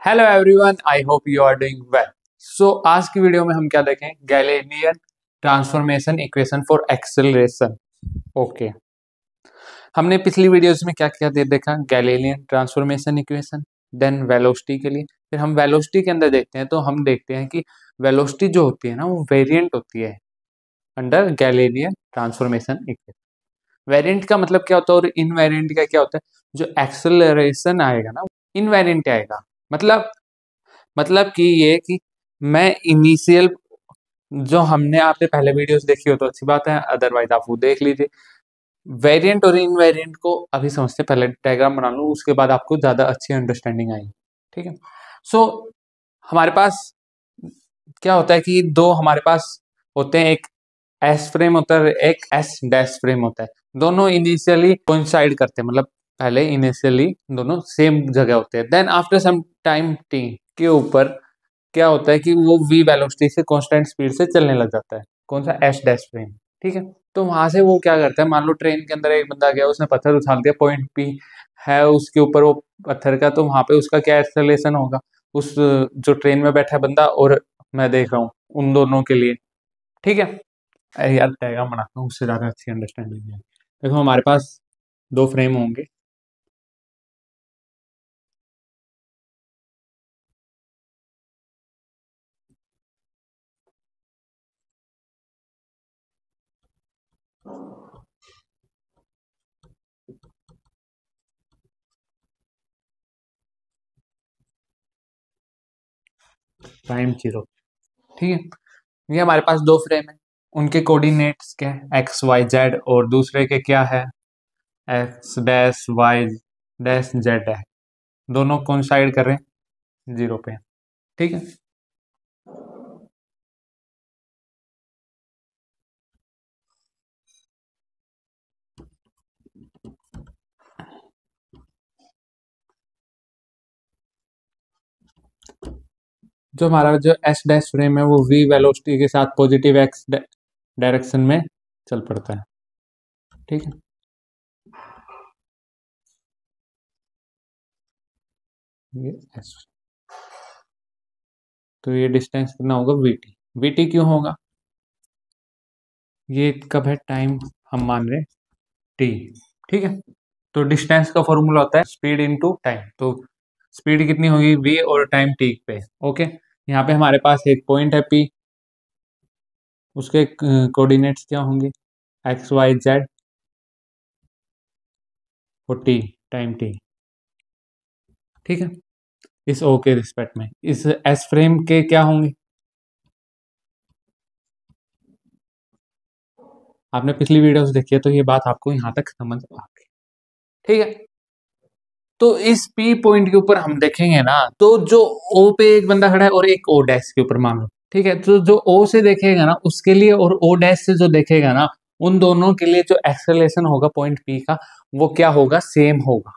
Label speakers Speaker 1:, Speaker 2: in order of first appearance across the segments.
Speaker 1: Hello everyone, I hope you are doing well. So आज की video में हम क्या देखें? Galilean transformation equation for acceleration. Okay, हमने पिछली वीडियोस में क्या क्या देखा? Galilean transformation equation, then velocity के लिए। फिर हम वेलोसिटी के अंदर देखते हैं तो हम देखते हैं कि वेलोसिटी जो होती है ना वो वेरिएंट होती है under Galilean transformation equation. Variant का मतलब क्या होता है और इनवेरिएंट का क्या होता है? जो एक्सेलरेशन आएगा ना इनवेरिएंट आएगा। मतलब कि ये कि मैं इनिशियल जो हमने आपने पहले वीडियोस देखी हो तो अच्छी बात है, अदरवाइज आप वो देख लीजिए। वेरिएंट और इनवेरिएंट को अभी समझते हैं, पहले डायग्राम बना लूँ उसके बाद आपको ज्यादा अच्छी अंडरस्टैंडिंग आएगी। ठीक है। सो हमारे पास क्या होता है कि दो हमारे पास होते हैं, एक एस फ्रेम होता है, एक एस डैश फ्रेम होता है। दोनों इनिशियली कोइंसाइड करते हैं, मतलब पहले इनिशियली दोनों सेम जगह होते हैं। Then after some time T के ऊपर क्या होता है कि वो वी वेलोसिटी से कांस्टेंट स्पीड से चलने लग जाता है। कौन सा? S dash frame. ठीक है। तो वहां से वो क्या करता है, मान लो ट्रेन के अंदर एक बंदा गया, उसने पत्थर उछाल दिया, पॉइंट पी है उसके ऊपर वो पत्थर का, तो वहां पे उसका क्या एक्सेलरेशन होगा उस जो ट्रेन में बैठा बंदा और मैं देख रहा हूँ उन दोनों के लिए। ठीक है। अरे यार डायग्राम बनाता हूँ उससे ज्यादा अच्छी अंडरस्टैंडिंग है। देखो हमारे पास दो फ्रेम होंगे, टाइम जीरो। ठीक है। ये हमारे पास दो फ्रेम है, उनके कोऑर्डिनेट्स क्या है? एक्स वाई जेड, और दूसरे के क्या है? X dash Y dash Z है। दोनों कोइंसाइड कर रहे हैं जीरो पे। ठीक है। जो हमारा जो एस डैश फ्रेम है वो वी वेलोसिटी के साथ पॉजिटिव एक्स डायरेक्शन में चल पड़ता है। ठीक है। ये एस, तो ये डिस्टेंस कितना होगा? वीटी। वीटी क्यों होगा? ये कब है? टाइम हम मान रहे टी। ठीक है। तो डिस्टेंस का फॉर्मूला होता है स्पीड इनटू टाइम। तो स्पीड कितनी होगी? वी और टाइम टी पे। ओके। यहाँ पे हमारे पास एक पॉइंट है पी, उसके कोऑर्डिनेट्स क्या होंगे? एक्स वाई जेड और टी, टाइम टी। ठीक है। इस ओ के रिस्पेक्ट में इस एस फ्रेम के क्या होंगे? आपने पिछली वीडियोस देखी है तो ये बात आपको यहाँ तक समझ आ गई। ठीक है। तो इस पी पॉइंट के ऊपर हम देखेंगे ना, तो जो ओ पे एक बंदा खड़ा है और एक ओ डैश के ऊपर मान लो। ठीक है। तो जो ओ से देखेगा ना उसके लिए और ओ डैश से जो देखेगा ना उन दोनों के लिए जो एक्सेलरेशन होगा पॉइंट पी का वो क्या होगा? सेम होगा।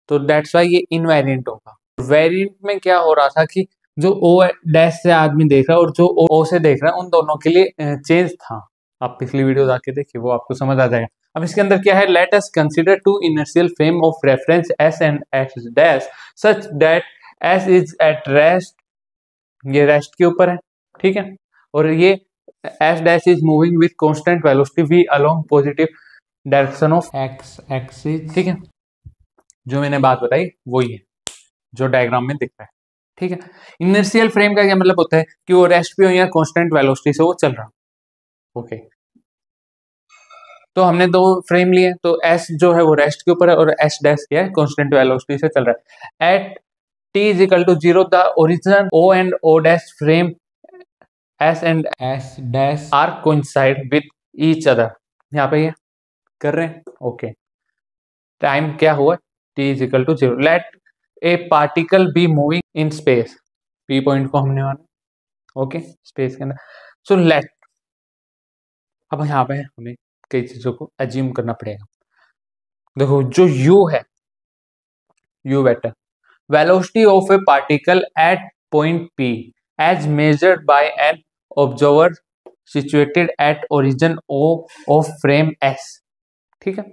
Speaker 1: तो दैट्स वाई ये इनवेरिएंट होगा। वेरिएंट में क्या हो रहा था कि जो ओ डैश से आदमी देख रहा है और जो ओ से देख रहा है उन दोनों के लिए चेंज था। आप पिछली वीडियो जाके देखिए, वो आपको समझ आ जाएगा। अब इसके अंदर क्या है? Let us consider two inertial frame of reference S and X dash such that S is at rest. ये रेस्ट के ऊपर है। ठीक है। और ये S dash is moving with constant velocity V along positive direction of X axis. ठीक है। जो मैंने बात बताई वही है जो डायग्राम में दिख रहा है। ठीक है। इनर्शियल फ्रेम का क्या मतलब होता है कि वो रेस्ट पे हो या कांस्टेंट वेलोसिटी से वो चल रहा। ओके। तो हमने दो फ्रेम लिए, तो एस जो है वो रेस्ट के ऊपर है और एस डैश क्या है? कांस्टेंट वेलोसिटी से चल रहा है। At T is equal to zero the original O and O dash frame S and S dash are coincide with each other. यहाँ पे ये कर रहे हैं। ओके। टाइम क्या हुआ? T is equal to zero. Let a particle be moving in space. P point को हमने माना। ओके। स्पेस के अंदर। सो लेट, अब यहाँ पे हमें कई चीजों को अज्यूम करना पड़ेगा। देखो जो यू है, U vector, velocity of a particle at point P as measured by an observer situated at origin O of frame S. ठीक है।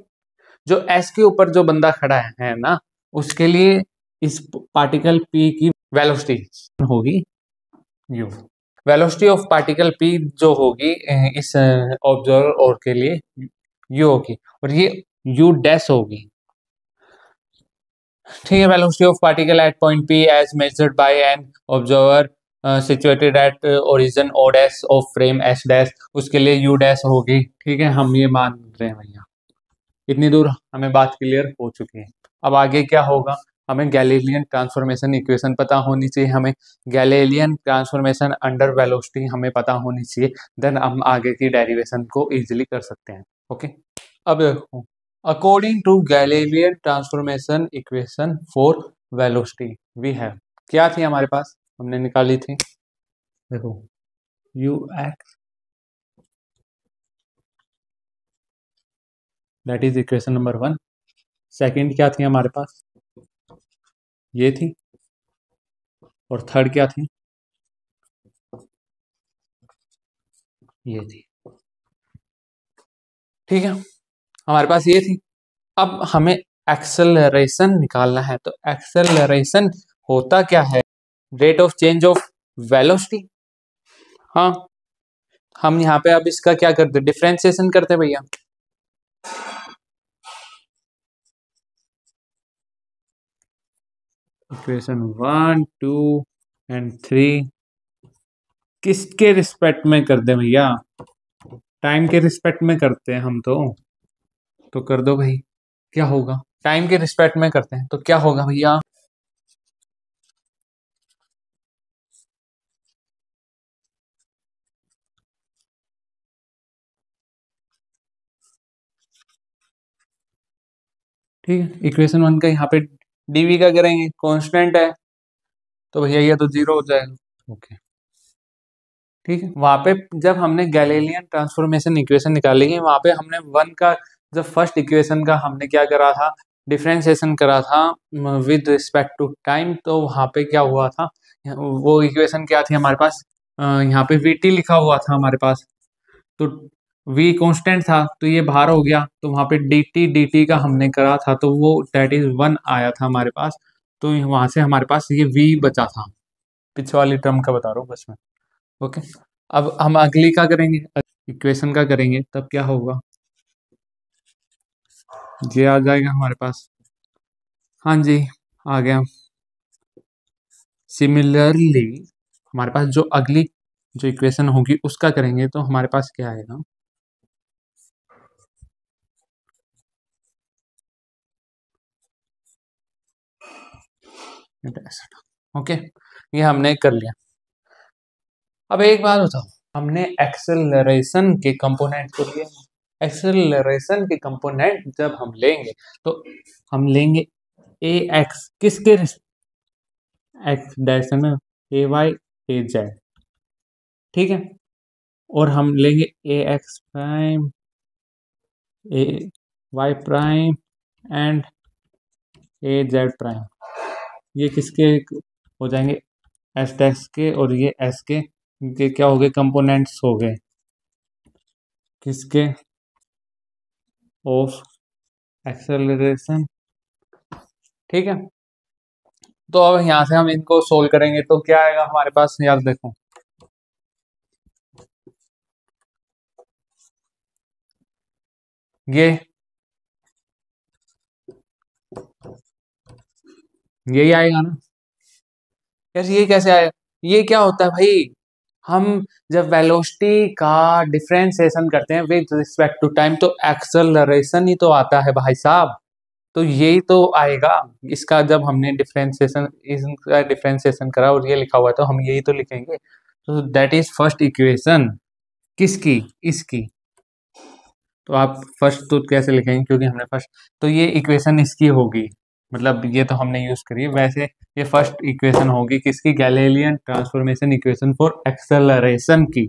Speaker 1: जो एस के ऊपर जो बंदा खड़ा है ना उसके लिए इस पार्टिकल पी की वेलोसिटी होगी u, velocity of particle p जो होगी इस ऑब्जर्वर और के लिए u होगी, और ये u डैश होगी। ठीक है, velocity of particle at point p as measured by an observer situated at origin o dash of frame s dash, उसके लिए u डैश होगी। ठीक है, हम ये मान रहे हैं भैया, इतनी दूर हमें बात क्लियर हो चुकी है। अब आगे क्या होगा, हमें गैलीलियन ट्रांसफॉर्मेशन इक्वेशन पता होनी चाहिए, हमें गैलीलियन ट्रांसफॉर्मेशन अंडर वेलोसिटी हमें पता होनी चाहिए, देन हम आगे की डेरिवेशन को इजीली कर सकते हैं। ओके, अब देखो, according to Galilean transformation equation for velocity we have, क्या थी हमारे पास, हमने निकाली थी, देखो U X, that is equation number 1। Second क्या थी हमारे पास, ये थी, और थर्ड क्या थी, ये थी। ठीक है, हमारे पास ये थी। अब हमें एक्सेलरेशन निकालना है, तो एक्सेलरेशन होता क्या है, rate of change of velocity. हाँ, हम यहाँ पे अब इसका क्या करते, डिफरेंशिएशन करते भैया। इक्वेशन 1, 2 एंड 3 किसके रिस्पेक्ट में कर दे भैया, टाइम के रिस्पेक्ट में करते हैं हम तो कर दो भाई, क्या होगा, टाइम के रिस्पेक्ट में करते हैं तो क्या होगा भैया, ठीक है। इक्वेशन 1 का यहाँ पे डीवी का करेंगे, कांस्टेंट है तो भैया ये तो 0 हो जाएगा। ओके, ठीक है, वहां पे जब हमने गैलीलियन ट्रांसफॉर्मेशन इक्वेशन निकाली है, वहां पे हमने 1 का, जब फर्स्ट इक्वेशन का हमने क्या करा था, डिफरेंशिएशन करा था विद रिस्पेक्ट टू टाइम, तो वहां पे क्या हुआ था, वो इक्वेशन क्या थी हमारे पास, यहाँ पे वीटी लिखा हुआ था हमारे पास, तो v कांस्टेंट था तो ये बाहर हो गया, तो वहां पे dt का हमने करा था, तो वो दैट इज 1 आया था हमारे पास, तो वहां से हमारे पास ये v बचा था, पिछले वाली टर्म का बता रहा हूँ बस में। ओके, अब हम अगली का करेंगे, इक्वेशन का करेंगे, तब क्या होगा, ये आ जाएगा हमारे पास, हाँ जी आ गया। सिमिलरली हमारे पास जो अगली जो इक्वेशन होगी उसका करेंगे, तो हमारे पास क्या आएगा, ओके, ये हमने कर लिया। अब एक बात बताओ, हमने एक्सेलरेशन के कंपोनेंट को लिए, एक्सेलरेशन के कंपोनेंट जब हम लेंगे तो हम लेंगे ए एक्स, किसके एक्स डायरेक्शन में, ए वाई ए जेड, ठीक है, और हम लेंगे A X prime, A Y prime and A Z prime, ये किसके हो जाएंगे, एस डैश के, और ये एस के, ये क्या हो गए, कंपोनेंट्स हो गए किसके, ऑफ एक्सेलरेशन। ठीक है, तो अब यहाँ से हम इनको सोल्व करेंगे तो क्या आएगा हमारे पास, यार देखो, ये यही आएगा ना यार, ये कैसे आएगा, ये क्या होता है भाई, हम जब वेलोसिटी का डिफरेंशिएशन करते हैं विद रिस्पेक्ट टू टाइम, तो एक्सेलरेशन ही तो आता है भाई साहब, तो यही तो आएगा, इसका जब हमने डिफरेंशिएशन, इसका डिफरेंशिएशन करा और ये लिखा हुआ है तो हम यही तो लिखेंगे, तो दैट इज फर्स्ट इक्वेशन किसकी, इसकी, तो आप फर्स्ट तो कैसे लिखेंगे, क्योंकि हमने फर्स्ट, तो ये इक्वेशन इसकी होगी, मतलब ये तो हमने यूज करी है, वैसे ये फर्स्ट इक्वेशन होगी किसकी, Galilean transformation equation for acceleration की।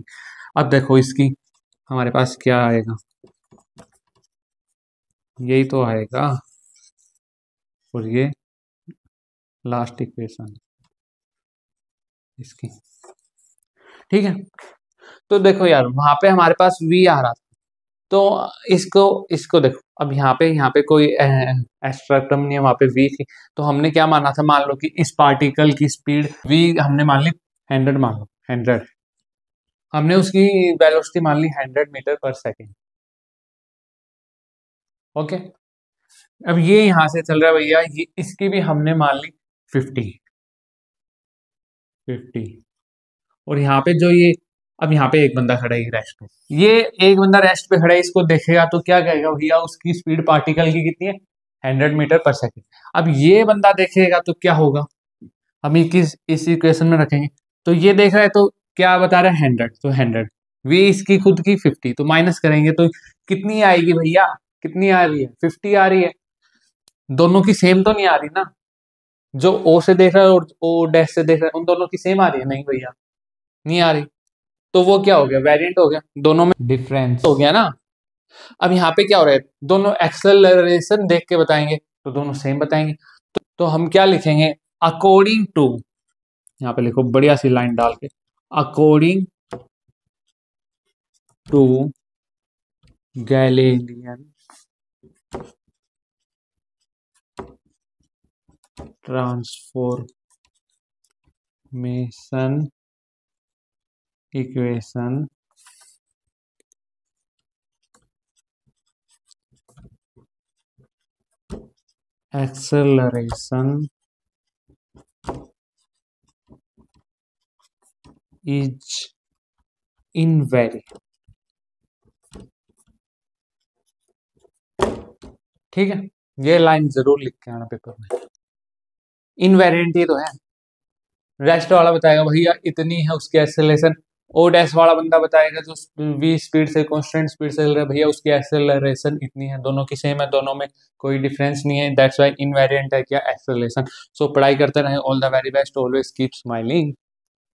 Speaker 1: अब देखो इसकी हमारे पास क्या आएगा, यही तो आएगा, और ये लास्ट इक्वेशन इसकी, ठीक है। तो देखो यार, वहां पे हमारे पास v आ रहा था, तो इसको इसको देखो, अब यहाँ पे कोई एक्स्ट्रा टर्म नहीं है, वहां पे v थी, तो हमने क्या माना था, मान लो कि इस पार्टिकल की स्पीड v हमने मान ली 100, मान लो 100, हमने उसकी वेलोसिटी मान ली 100 मीटर पर सेकेंड। ओके, अब ये यहां से चल रहा है भैया, ये इसकी भी हमने मान ली 50। और यहाँ पे जो ये, अब यहाँ पे एक बंदा खड़ा है रेस्ट पे, ये एक बंदा रेस्ट पे खड़ा है, इसको देखेगा तो क्या कहेगा भैया, उसकी स्पीड पार्टिकल की कितनी है, 100 मीटर पर सेकेंड। अब ये बंदा देखेगा तो क्या होगा, हम इस इक्वेशन में रखेंगे, तो ये देख रहा है तो क्या बता रहा है 100, तो 100 वी इसकी खुद की 50, तो माइनस करेंगे तो कितनी आएगी भैया, कितनी आ रही है, 50 आ रही है। दोनों की सेम तो नहीं आ रही ना, जो ओ से देख रहा है और ओ डैश से देख रहा है, उन दोनों की सेम आ रही है, नहीं भैया नहीं आ रही, तो वो क्या हो गया, वेरिएंट हो गया, दोनों में डिफरेंस हो गया ना। अब यहाँ पे क्या हो रहा है, दोनों एक्सेलरेशन देख के बताएंगे तो दोनों सेम बताएंगे, तो हम क्या लिखेंगे, अकॉर्डिंग टू, यहाँ पे लिखो बढ़िया सी लाइन डाल के, according to Galilean transformation equation acceleration is invariant. ठीक है, ये लाइन जरूर लिख के आना पेपर में, इनवेरिएंट ही तो है। रेस्ट वाला बताएगा भैया इतनी है उसकी एक्सेलरेशन, ओ डैश वाला बंदा बताएगा जो v स्पीड से कांस्टेंट स्पीड से चल रहा है, भैया उसकी एक्सेलरेशन इतनी है, दोनों की सेम है, दोनों में कोई डिफरेंस नहीं है, दैट्स व्हाई इनवेरिएंट है क्या, एक्सेलरेशन। सो पढ़ाई करते रहे, all the very best, always keep smiling.